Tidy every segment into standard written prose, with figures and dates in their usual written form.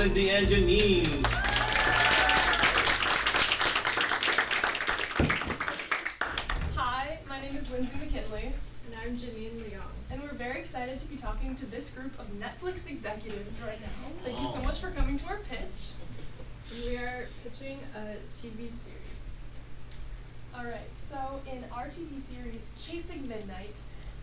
Lindsay and Janine. Hi, my name is Lindsay McKinley. And I'm JanineL. And we're very excited to be talking to this group of Netflix executives right now. Thank you so much for coming to our pitch. And we are pitching a TV series. Alright, so in our TV series, Chasing Midnight,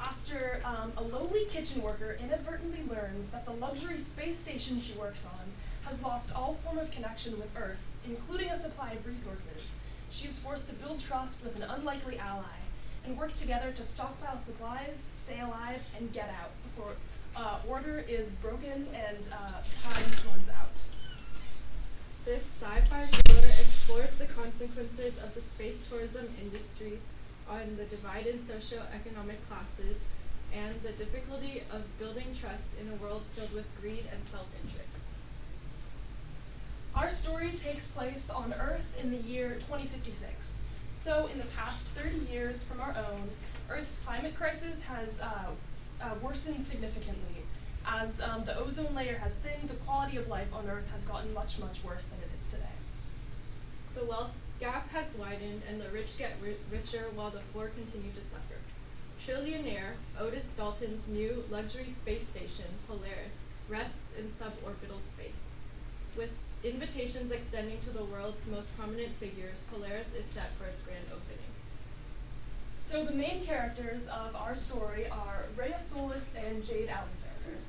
after a lowly kitchen worker inadvertently learns that the luxury space station she works on has lost all form of connection with Earth, including a supply of resources, she is forced to build trust with an unlikely ally and work together to stockpile supplies, stay alive, and get out before order is broken and time runs out. This sci-fi thriller explores the consequences of the space tourism industry on the divided socio-economic classes and the difficulty of building trust in a world filled with greed and self-interest. Our story takes place on Earth in the year 2056. So in the past 30 years from our own, Earth's climate crisis has worsened significantly. As the ozone layer has thinned, the quality of life on Earth has gotten much, much worse than it is today. The wealth gap has widened and the rich get richer while the poor continue to suffer. Trillionaire Otis Dalton's new luxury space station, Polaris, rests in suborbital space. With invitations extending to the world's most prominent figures, Polaris is set for its grand opening. So the main characters of our story are Rhea Solis and Jade Alexander.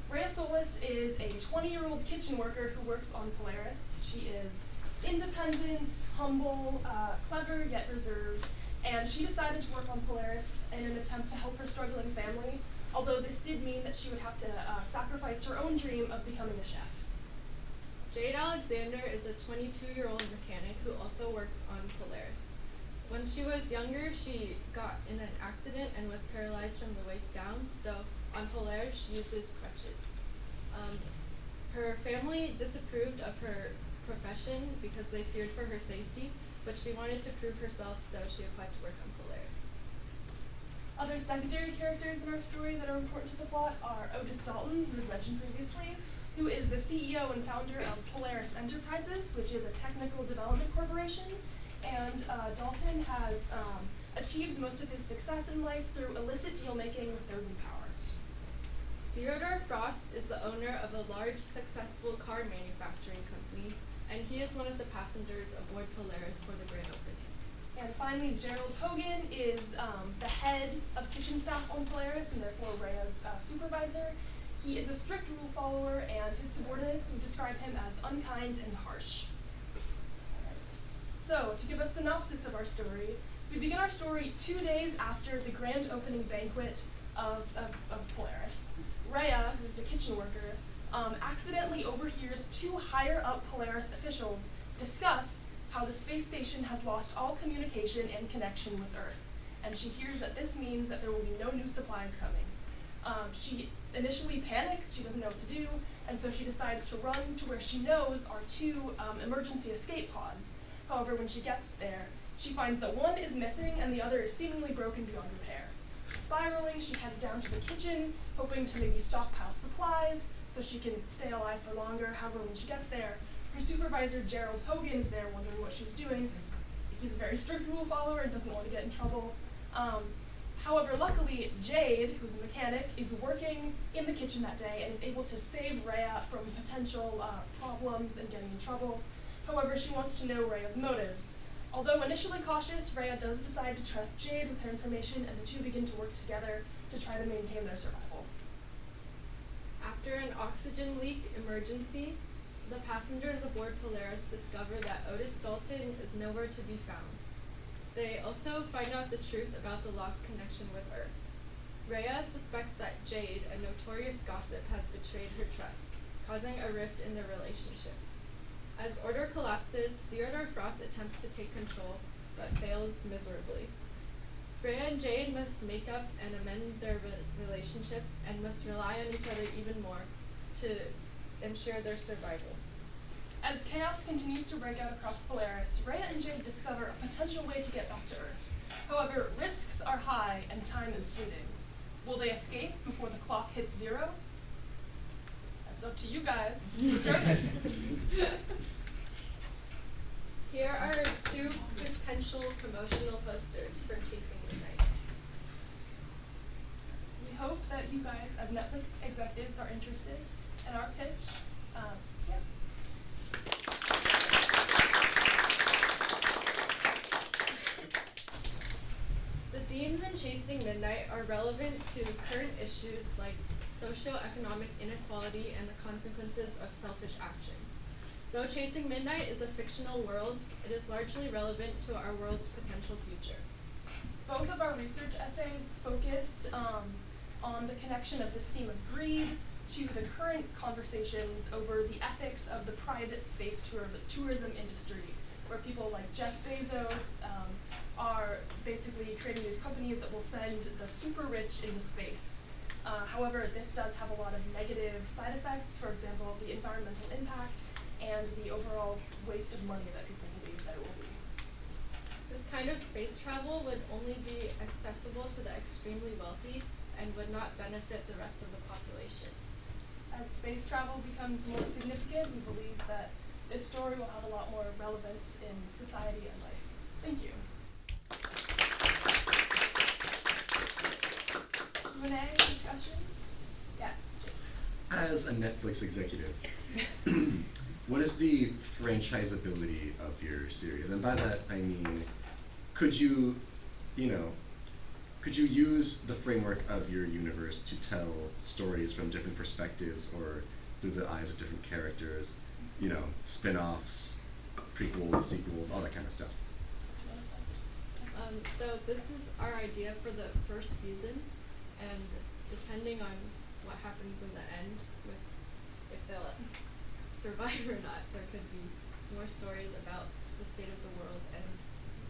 Rhea Solis is a 20-year-old kitchen worker who works on Polaris. She is independent, humble, clever, yet reserved, and she decided to work on Polaris in an attempt to help her struggling family, although this did mean that she would have to sacrifice her own dream of becoming a chef. Jade Alexander is a 22-year-old mechanic who also works on Polaris. When she was younger, she got in an accident and was paralyzed from the waist down, so on Polaris she uses crutches. Her family disapproved of her profession because they feared for her safety, but she wanted to prove herself, so she applied to work on Polaris. Other secondary characters in our story that are important to the plot are Otis Dalton, who was mentioned previously, who is the CEO and founder of Polaris Enterprises, which is a technical development corporation, and Dalton has achieved most of his success in life through illicit deal-making with those in power. Theodore Frost is the owner of a large, successful car manufacturing company, and he is one of the passengers aboard Polaris for the grand opening. And finally, Gerald Hogan is the head of kitchen staff on Polaris, and therefore Rhea's supervisor. He is a strict rule follower, and his subordinates would describe him as unkind and harsh. So, to give a synopsis of our story, we begin our story 2 days after the grand opening banquet of Polaris. Rhea, who's a kitchen worker, accidentally overhears 2 higher-up Polaris officials discuss how the space station has lost all communication and connection with Earth, and she hears that this means that there will be no new supplies coming. She initially panics, she doesn't know what to do, and so she decides to run to where she knows are 2 emergency escape pods. However, when she gets there, she finds that one is missing and the other is seemingly broken beyond repair. Spiraling, she heads down to the kitchen, hoping to maybe stockpile supplies so she can stay alive for longer. However, when she gets there, her supervisor, Gerald Hogan, is there wondering what she's doing because he's a very strict rule follower and doesn't want to get in trouble. However, luckily, Jade, who's a mechanic, is working in the kitchen that day and is able to save Rhea from potential problems and getting in trouble. However, she wants to know Rhea's motives. Although initially cautious, Rhea does decide to trust Jade with her information, and the 2 begin to work together to try to maintain their survival. After an oxygen leak emergency, the passengers aboard Polaris discover that Otis Dalton is nowhere to be found. They also find out the truth about the lost connection with Earth. Rhea suspects that Jade, a notorious gossip, has betrayed her trust, causing a rift in their relationship. As order collapses, Theodore Frost attempts to take control, but fails miserably. Rhea and Jade must make up and amend their relationship and must rely on each other even more to ensure their survival. As chaos continues to break out across Polaris, Rhea and Jade discover a potential way to get back to Earth. However, risks are high and time is fleeting. Will they escape before the clock hits 0? That's up to you guys to determine. Here are 2 potential promotional posters for Chasing Midnight. We hope that you guys, as Netflix executives, are interested in our pitch. Yeah. The themes in Chasing Midnight are relevant to current issues like socioeconomic inequality and the consequences of selfish actions. Though Chasing Midnight is a fictional world, it is largely relevant to our world's potential future. Both of our research essays focused on the connection of this theme of greed to the current conversations over the ethics of the private space tourism industry, where people like Jeff Bezos are basically creating these companies that will send the super rich into space. However, this does have a lot of negative side effects, for example, the environmental impact and the overall waste of money that people believe that it will be. This kind of space travel would only be accessible to the extremely wealthy and would not benefit the rest of the population. As space travel becomes more significant, we believe that this story will have a lot more relevance in society and life. Thank you. Q&A, discussion? Yes, Jake. As a Netflix executive, what is the franchisability of your series? And by that I mean, could you use the framework of your universe to tell stories from different perspectives or through the eyes of different characters, spin-offs, prequels, sequels, all that kind of stuff? So this is our idea for the first season, and depending on what happens in the end, with if they'll survive or not, there could be more stories about the state of the world and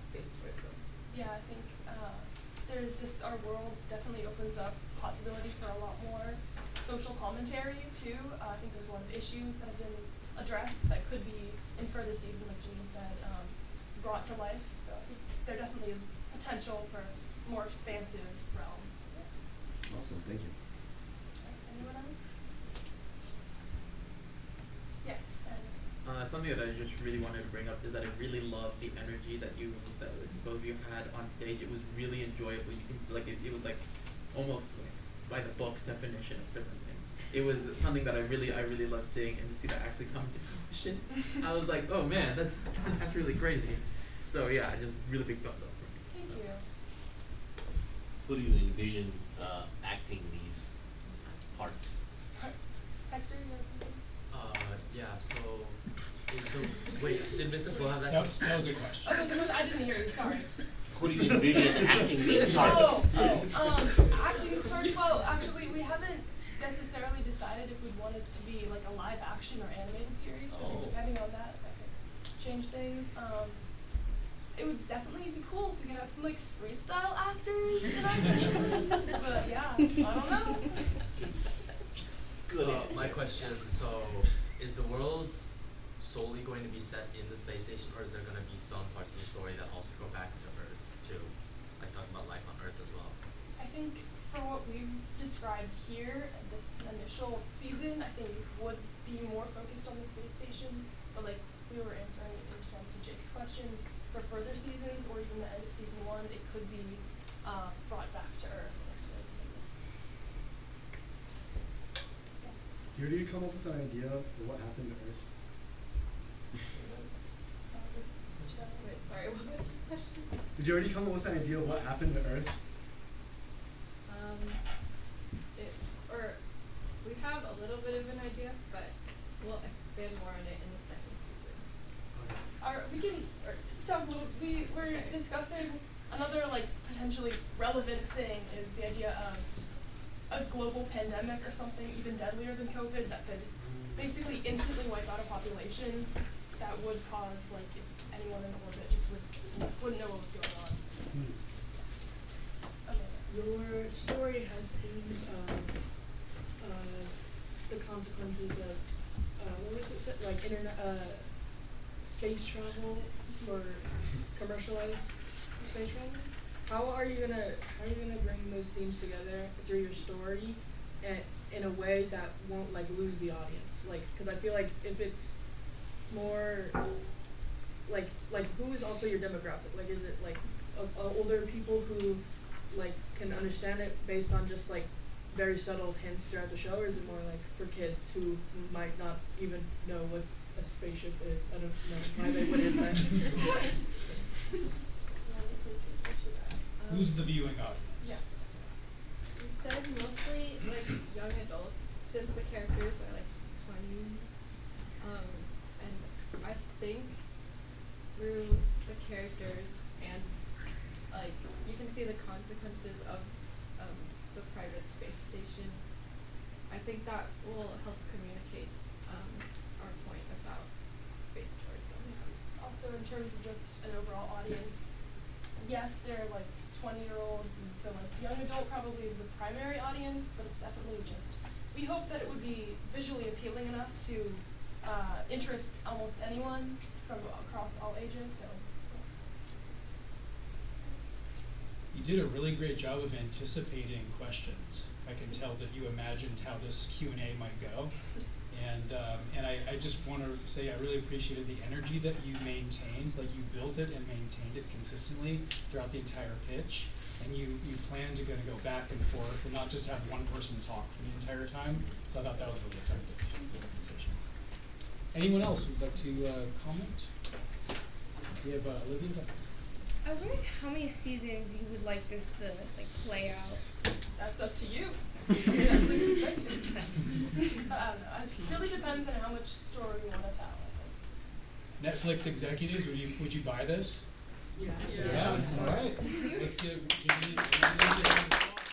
space tourism. Yeah, I think our world definitely opens up possibility for a lot more social commentary too. I think there's a lot of issues that have been addressed that could be in further seasons, like Janine said, brought to life. So I think there definitely is potential for more expansive realms. Yeah. Awesome, thank you. Anyone else? Yes, Dennis. Something that I just really wanted to bring up is that I really love the energy that both of you had on stage. It was really enjoyable. You can it was like almost like by the book definition of presenting. It was something that I really loved seeing, and to see that actually come to fruition, I was like, oh man, that's really crazy. So yeah, just really big thumbs up for me. Thank you. Who do you envision acting these parts? Hector, you have something? Yeah, so wait, did Mr. Flo have that That question? was a question. Oh, there's a question. I didn't hear you. Sorry. Who do you envision acting these parts? Acting starts. Well, actually, we haven't necessarily decided if we'd want it to be like a live action or animated series. So Oh. depending on that, that could change things. It would definitely be cool if we could have some like freestyle actors in our thing. But yeah, I don't know. Good answer. My question, so is the world solely going to be set in the space station, or is there going to be some parts of the story that also go back to Earth too? Like talking about life on Earth as well. I think for what we've described here, this initial season, I think would be more focused on the space station. But like we were answering in response to Jake's question, for further seasons or even the end of season 1, it could be brought back to Earth and explained some of those things. So, Do you already come up with an idea of what happened to Earth? Wait, sorry, what was the question? Did you already come up with an idea of what happened to Earth? We have a little bit of an idea, but we'll expand more on it in the second season. we can talk a little. We were discussing another like potentially relevant thing is the idea of a global pandemic or something even deadlier than COVID that could basically instantly wipe out a population that would cause like if anyone in orbit just wouldn't know what was going on. Your story has themes of the consequences of what was it said? Like space travel or commercialized space travel. How are you gonna bring those themes together through your story, in a way that won't like lose the audience. Like, because I feel like if it's more like who is also your demographic? Like, is it like older people who like can understand it based on just like very subtle hints throughout the show, or is it more like for kids who might not even know what a spaceship is? I don't know why they wouldn't. But Who's the viewing audience? Yeah. We said mostly like young adults, since the characters are like 20s. And I think through the characters and like you can see the consequences of the private space station. I think that will help communicate our point about space tourism. Also, in terms of just an overall audience, yes, they're like 20-year-olds, and so like young adult probably is the primary audience, but it's definitely just, we hope that it would be visually appealing enough to interest almost anyone from across all ages. So. You did a really great job of anticipating questions. I can tell that you imagined how this Q&A might go. And I just want to say I really appreciated the energy that you maintained. Like, you built it and maintained it consistently throughout the entire pitch. And you plan to go back and forth and not just have one person talk for the entire time. So I thought that was really effective in the presentation. Anyone else who'd like to comment? We have Olivia. I was wondering how many seasons you would like this to like play out. That's up to you. Netflix executives. I don't know. It really depends on how much story we want to tell, I think. Netflix executives, would you buy this? yeah. Yeah. All right. Let's give Janine